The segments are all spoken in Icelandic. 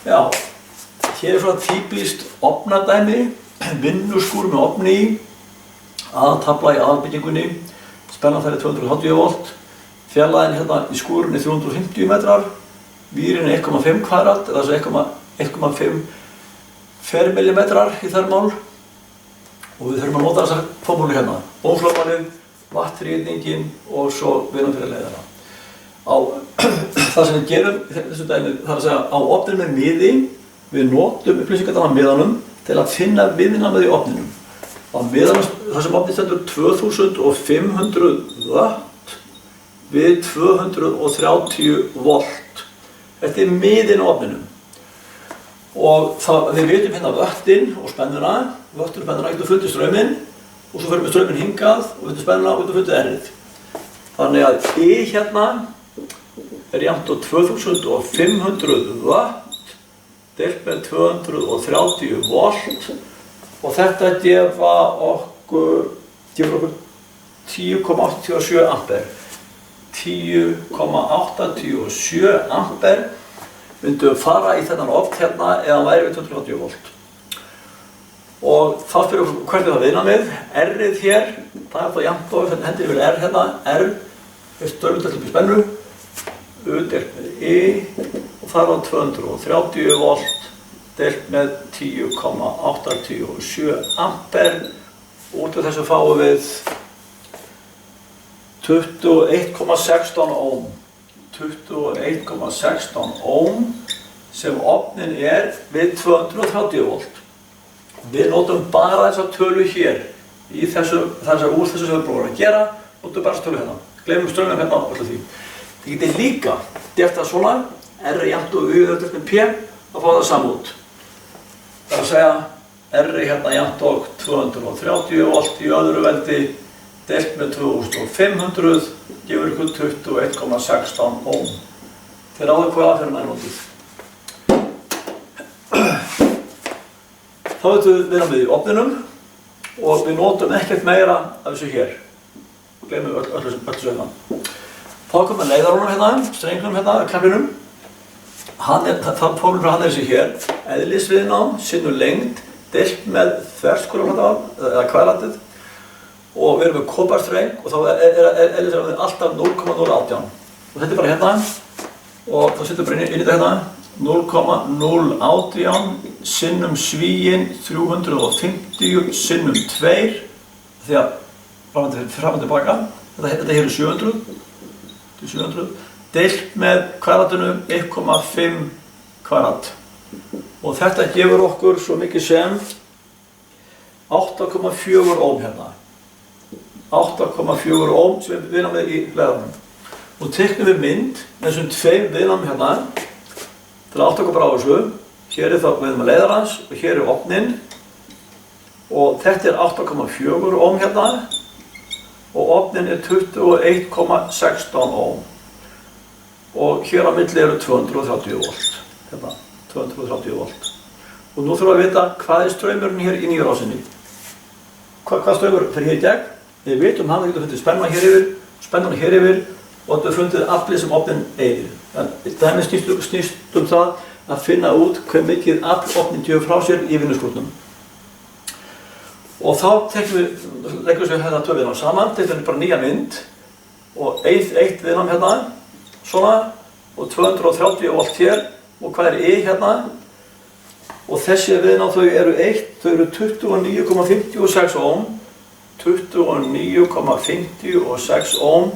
Já, hér svona típist ofnadæmi, vinnuskúr með ofni í, aðtafla í aðbyggingunni, spennan þær 280 volt, fjarlægðin hérna í skúrunni 350 metrar, vírin 1,5 kvadrat, eða þess 1,5 fermillimetrar í þermál og við þurfum að nota þessar formúlu hérna, óhljóðmálið, vatnrýrningin og svo vinum fyrir leiðara. Það sem við gerum þessu dæmi, það er að segja á ofninu með miði, við notum upplýsingarnar á miðanum til að finna viðnamið í ofninum. Á miðanum, það sem ofnið stendur 2500 watt við 230 volt. Þetta er miðin á ofninum. Og við vitum hérna vöttin og spennuna, vöttin og spennuna getur fundið ströyminn og svo fyrir við ströyminn hingað og við spennuna og getur fundið errið. Þannig að hérna er jafnt á 2500 watt deilt með 230 volt og þetta gefur okkur 10,87 ampere. 10,87 ampere myndum fara í þennan ofn hérna ef hann væri við 280 volt. Og þá spyrum við hvert er það viðnamið. R-ið hér, það er það jafnt og hendur yfir R hérna. R er ströymdelt upp í spennu. U deilt með I og það er 230 volt deilt með 10,87 ampere. Út af þessu fáum við 21,16 ohm. 21,16 ohm sem ofnin er við 230 volt. Við notum bara þessa tölu hér í þessu, úr þessu sem við prófum að gera, notum bara þessa tölu hérna. Gleymum strömmum hérna og öllu því. Þið getið líka gert það svona, R jafnt og U deilt með P, að fá það saman út. Það er að segja, R hérna jafnt og 230 volt í öðru veldi, deilt með 2500, gefur ykkur 21,16 ohm. Þeir ráðu hvað aðferðin er notið. Þá við viðnamið í ofninum og við notum ekkert meira af þessu hér. Gleymum öllu hérna. Þá komum við leiðarunum hérna, strengnum hérna, klappinum. Það formum hann er þessi hér. Eðlisviðnám, sinnum lengd, deilt með þverskurðarflatarval, eða kvæðlandið. Og við erum með kóparstreng og þá er eðlisviðnámið alltaf 0,018. Og þetta er bara hérna og þá setjum við bara inn í þetta hérna. 0,018 sinnum svíinn 350 sinnum 2 því að fram og tilbaka. Þetta hér er 700 deilt með kvadratinu 1,5 kvadrat og þetta gefur okkur svo mikið sem 8,4 ohm hérna. 8,4 ohm sem við viðnám með í leiðarunum. Og teiknum við mynd með þessum tveim viðnámum hérna til að átta okkur bara á þessu. Hér er það við með leiðarans og hér er ofnin og þetta er 8,4 ohm hérna og ofnin er 21,16 ohm og hér á milli eru 230 volt hérna, 230 volt og nú þurfum við að vita hvað er straumurinn hér í nýjarásinni. Hvað straumur fer hér í gegn? Við vitum hann getur fundið spennuna hér yfir og þetta er fundið aflið sem ofnin eyðir. Dæmið snýst það að finna út hver mikið afl ofnin gefur frá sér í vinnuskúrnum. Og þá leggjum við hérna tvö viðnám saman, þetta er bara nýja mynd og eitt viðnám hérna, svona og 230 volt hér og hvað er I hérna og þessi viðnám þau eru 29,56 ohm 29,56 ohm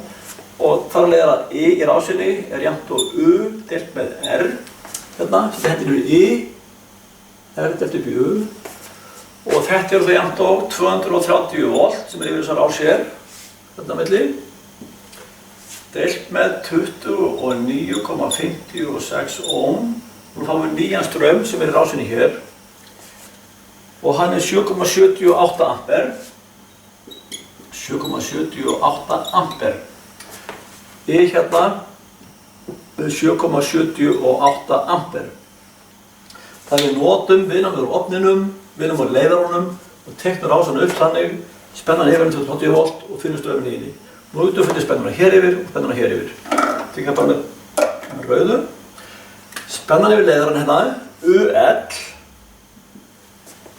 og þar leiðir að I í rásinni er jafnt og U deilt með R hérna, þetta hendur í I R deilt upp í U og þetta eru það jafnt og 230 volt sem er yfir þessar rás hér hérna milli deilt með 29,56 ohm og þá fáum við nýjan ströym sem er í rásinni hér og hann er 7,78 ampere 7,78 ampere I hérna með 7,78 ampere. Það við notum viðnám úr ofninum, viðnám úr leiðarunum og teiknum rásann upp þannig, spennan yfir 280 volt og finnum ströyminn í henni. Nú getum við fundið spennuna hér yfir og spennuna hér yfir. Teikna bara með rauðu. Spennan yfir leiðarann hérna UL,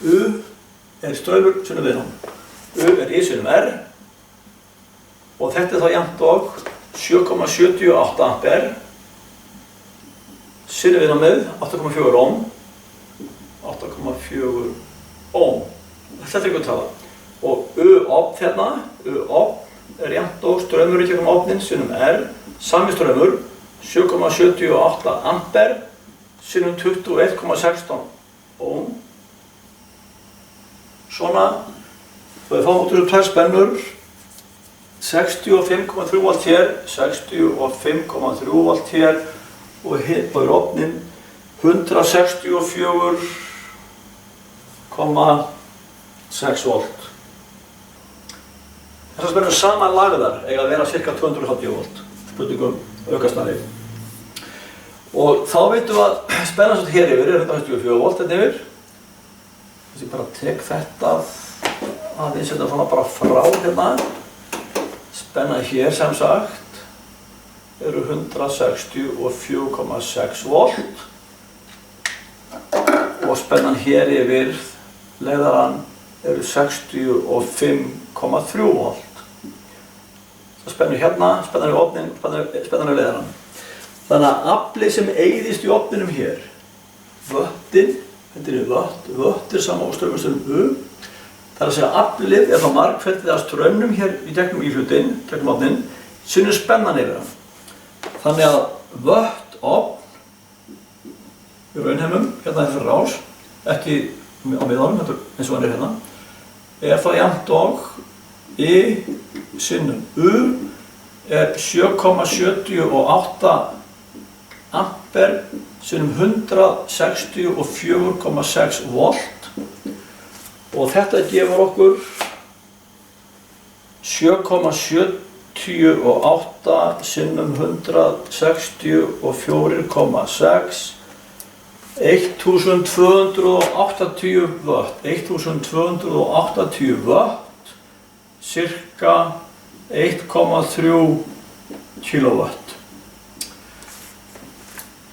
U er straumur sinnum viðnámið. U er I sinnum R og þetta er þá jafnt og 7,78 ampere sinnum viðnámið 8,4 ohm. 8,4 ohm. Þetta er ykkur tala. Og U-opn hérna, U-opn er jafnt og straumur í gegnum opnin sinnum R, sami straumur 7,78 ampere sinnum 21,16 ohm. Svona, við fáum út úr tvær spennur, 65,3 volt hér, 65,3 volt hér og hitt á opnin 164,6 volt. Þessar spennur saman lagðar eiga að vera ca. 280 volt, spurningum aukastæði. Og þá veitum við að spennan sem hér yfir er 164 volt hérna yfir. Þess að ég bara tek þetta aðeins þetta svona bara frá hérna. Spenna hér sem sagt eru 164,6 volt og spennan hér yfir leiðarann eru 65,3 volt. Það spennur hérna, spennan í ofnin, spennan í leiðarann. Þannig að aflið sem eyðist í ofninum hér, vöttin, þetta er vött er sama og straumur U. Það er að segja aflið er þá margfeldið af straumnum hér í gegnum íhlutinn, gegnum ofnin, sinnum spennan yfir hann. Þannig að vött ofn í raunheimum, hérna er fyrir rás, ekki á miðanum, eins og hann er hérna, er þá jafnt og I sinnum U er 7,78 ampere sinnum 164,6 volt og þetta gefur okkur 7,78 sinnum 164,6 1280 watt, 1280 watt, cirka 1,3 kilowatt.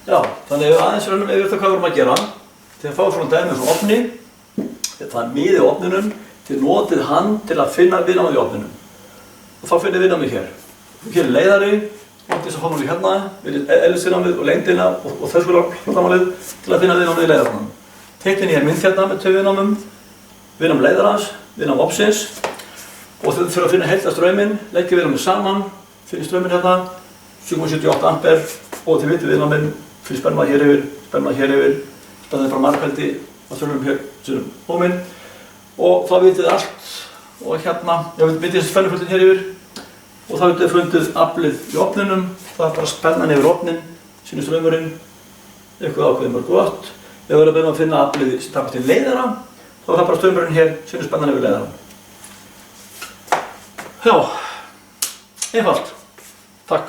Já, þannig að við aðeins rönnum yfir þetta hvað við erum að gera. Þið fáið svona dæmi frá ofni, þetta er miði ofninum, þið notið hann til að finna viðnámið í ofninum. Og þá finnir viðnámið hér. Hér er leiðari, og þess að fáum við hérna, eðlisviðnámið og lengdina og þröskuldarmálið til að finna viðnámið í leiðaranum. Teiknin ég mynd hérna með tvö viðnámum, viðnám leiðarans, viðnám opsins og þau þurfa að finna heildarstrauminn, leggja viðnámið saman, finna strauminn hérna, 7,78 ampere og þið vitið viðnáminn, fyrir spenna hér yfir, spennaði bara margfeldi að þurfum hér sem óminn og þá vitið allt og hérna, vitið þessi spennuföldin hér yfir og þá vitið fundið aflið í ofninum, það er bara spennan yfir ofnin, sínur straumurinn, eitthvað ákveðið mörg watt. Ef við erum að finna aflið sem tapast í leiðara, þá er það bara straumurinn hér, sínur spennan yfir leiðara. Já, einfalt. Takk.